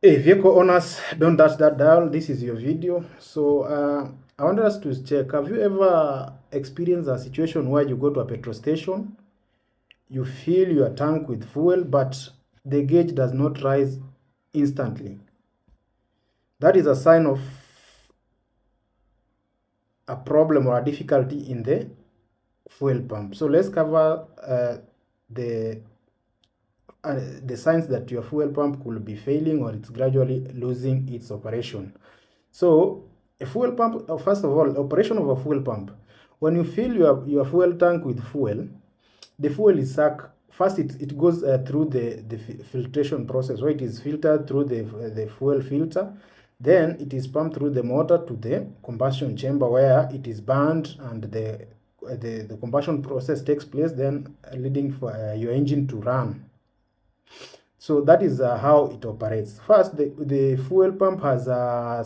Hey, vehicle owners, don't touch that dial. This is your video. So, I wanted us to check. Have you ever experienced a situation where you go to a petrol station, you fill your tank with fuel, but the gauge does not rise instantly? That is a sign of a problem or a difficulty in the fuel pump. So, let's cover the the signs that your fuel pump could be failing or it's gradually losing its operation. So a fuel pump, first of all, operation of a fuel pump. When you fill your fuel tank with fuel, the fuel is sucked. First, it goes through the filtration process, where it is filtered through the fuel filter. Then it is pumped through the motor to the combustion chamber, where it is burned and the combustion process takes place, then leading for your engine to run. So that is how it operates. First, the fuel pump has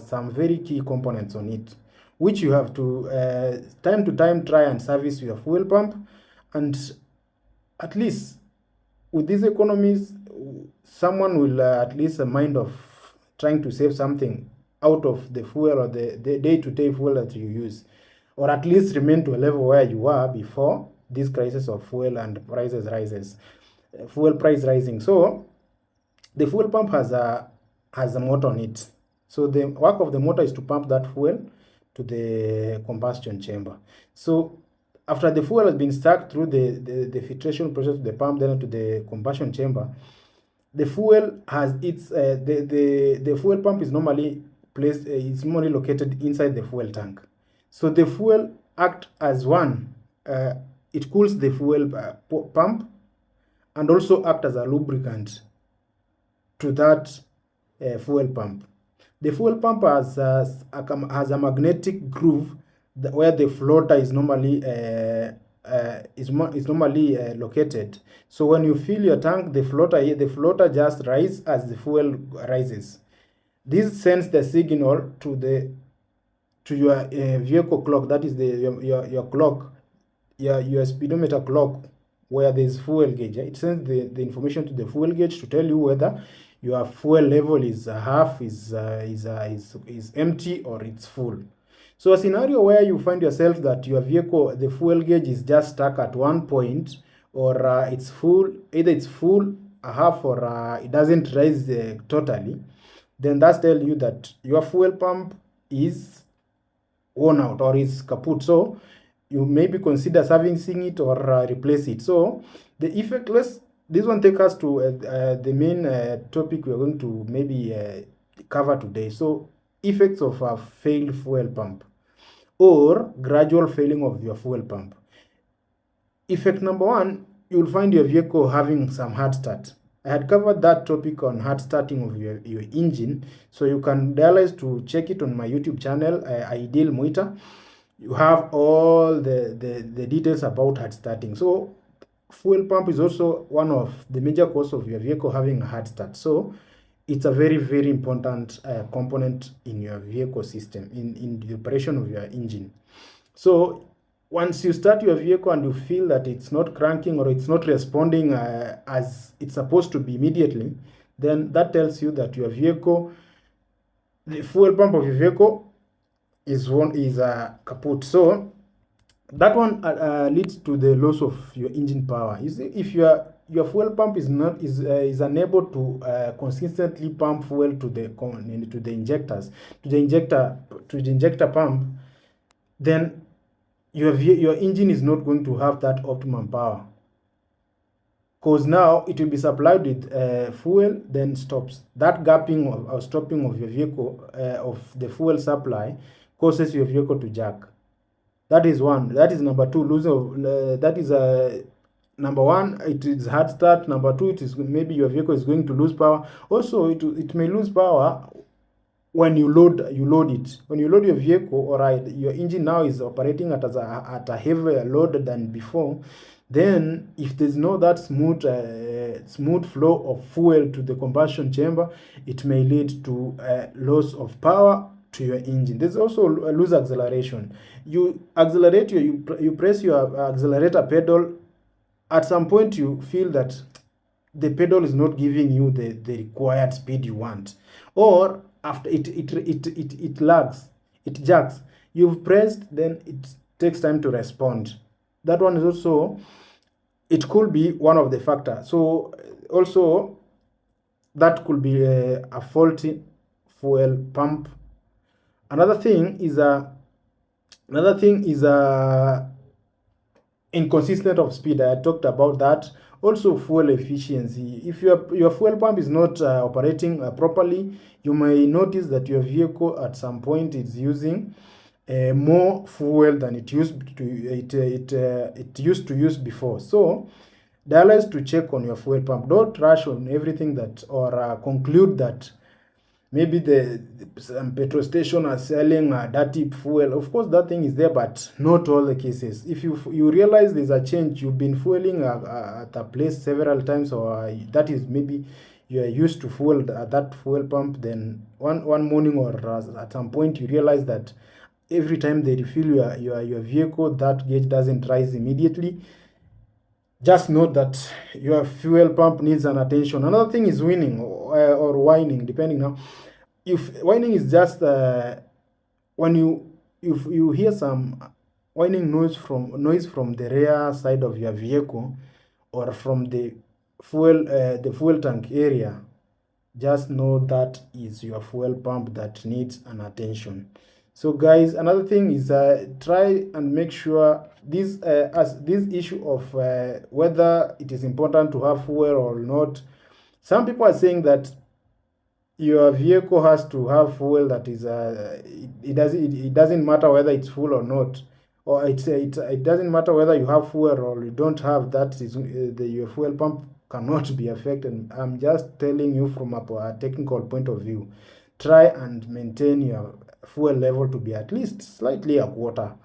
some very key components on it, which you have to time try and service your fuel pump. And at least with these economies, someone will at least a mind of trying to save something out of the fuel or the day-to-day fuel that you use, or at least remain to a level where you were before this crisis of fuel and fuel price rising. So the fuel pump has a motor on it. So the work of the motor is to pump that fuel to the combustion chamber. So after the fuel has been stuck through the filtration process to the pump, then to the combustion chamber, the fuel has its the fuel pump is normally placed is normally located inside the fuel tank. So the fuel act as one. It cools the fuel pump and also act as a lubricant to that fuel pump. The fuel pump has a magnetic groove where the floater is normally located. So when you fill your tank, the floater just rises as the fuel rises. This sends the signal to your vehicle clock. That is your clock, your speedometer clock, where there's fuel gauge. It sends the information to the fuel gauge to tell you whether your fuel level is half, is empty, or it's full. So a scenario where you find yourself that your vehicle, the fuel gauge is just stuck at one point, or it's full, either it's full, a half, or it doesn't rise totally, then that's tell you that your fuel pump is worn out or is kaput. So you maybe consider servicing it or replace it. So the effect, this one take us to the main topic we're going to maybe cover today. So effects of a failed fuel pump or gradual failing of your fuel pump. Effect number one, you'll find your vehicle having some hard start. I had covered that topic on hard starting of your engine, so you can realize to check it on my YouTube channel, Ideal Muita. You have all the details about hard starting. So fuel pump is also one of the major causes of your vehicle having a hard start. So it's a very, very important component in your vehicle system, in the operation of your engine. So once you start your vehicle and you feel that it's not cranking or it's not responding as it's supposed to be immediately, then that tells you that your vehicle, the fuel pump of your vehicle is kaput. So that one leads to the loss of your engine power. You see, if your fuel pump is unable to consistently pump fuel to the injector pump, then your engine is not going to have that optimum power, because now it will be supplied with fuel, then stops. That gapping or stopping of your vehicle of the fuel supply causes your vehicle to jerk. That is one. That is number two. Losing of that is number one. It is hard start. Number two, it is maybe your vehicle is going to lose power. Also, it may lose power when you load it. When you load your vehicle, or your engine now is operating at a heavier load than before, then if there's no that smooth flow of fuel to the combustion chamber, it may lead to loss of power to your engine. There's also a loose acceleration. You accelerate, you press your accelerator pedal. At some point you feel that the pedal is not giving you the required speed you want, or after it lags, it jerks. You've pressed, then it takes time to respond. That one is also, it could be one of the factors. So also that could be a faulty fuel pump. Another thing is inconsistent of speed. I talked about that. Also fuel efficiency. If your fuel pump is not operating properly, you may notice that your vehicle at some point is using more fuel than it used to use before. So dial to check on your fuel pump. Don't rush on everything that, or conclude that maybe some petrol station are selling dirty fuel. Of course, that thing is there, but not all the cases. If you realize there's a change, you've been fueling at a place several times, or that is maybe you are used to fuel at that fuel pump, then one morning or at some point you realize that every time they refill your vehicle, that gauge doesn't rise immediately. Just note that your fuel pump needs an attention. Another thing is whining or whining, depending now. If whining is just when if you hear some whining noise from the rear side of your vehicle, or from the fuel tank area, just know that is your fuel pump that needs an attention. So guys, another thing is try and make sure this issue of whether it is important to have fuel or not. Some people are saying that your vehicle has to have fuel that is it doesn't matter whether it's full or not, or it doesn't matter whether you have fuel or you don't have. That is your fuel pump cannot be affected. I'm just telling you from a technical point of view. Try and maintain your fuel level to be at least slightly a quarter,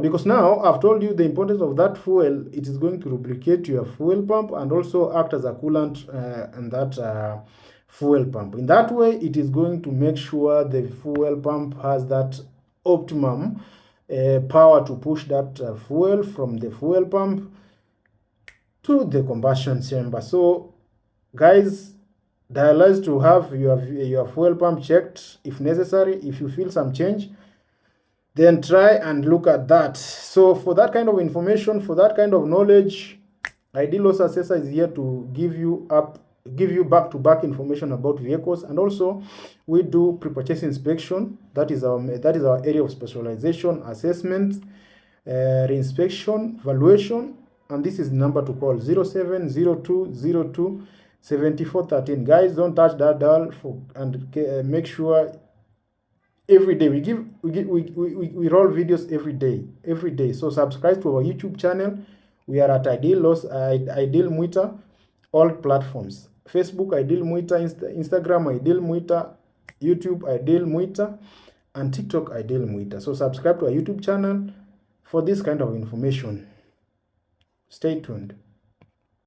because now I've told you the importance of that fuel. It is going to lubricate your fuel pump and also act as a coolant in that fuel pump. In that way, it is going to make sure the fuel pump has that optimum power to push that fuel from the fuel pump to the combustion chamber. So guys, dialize to have your fuel pump checked if necessary. If you feel some change, then try and look at that. So for that kind of information, for that kind of knowledge, Ideal Loss Assessor is here to give you back-to-back information about vehicles. And also we do pre-purchase inspection. That is our area of specialization: assessment, reinspection, valuation. And this is the number to call: 0702027413. Guys, don't touch that dial and make sure every day we roll videos every day. So subscribe to our YouTube channel. We are at Ideal Muita, all platforms: Facebook Ideal Muita, Instagram Ideal Muita, YouTube Ideal Muita, and TikTok Ideal Muita. So subscribe to our YouTube channel for this kind of information. Stay tuned.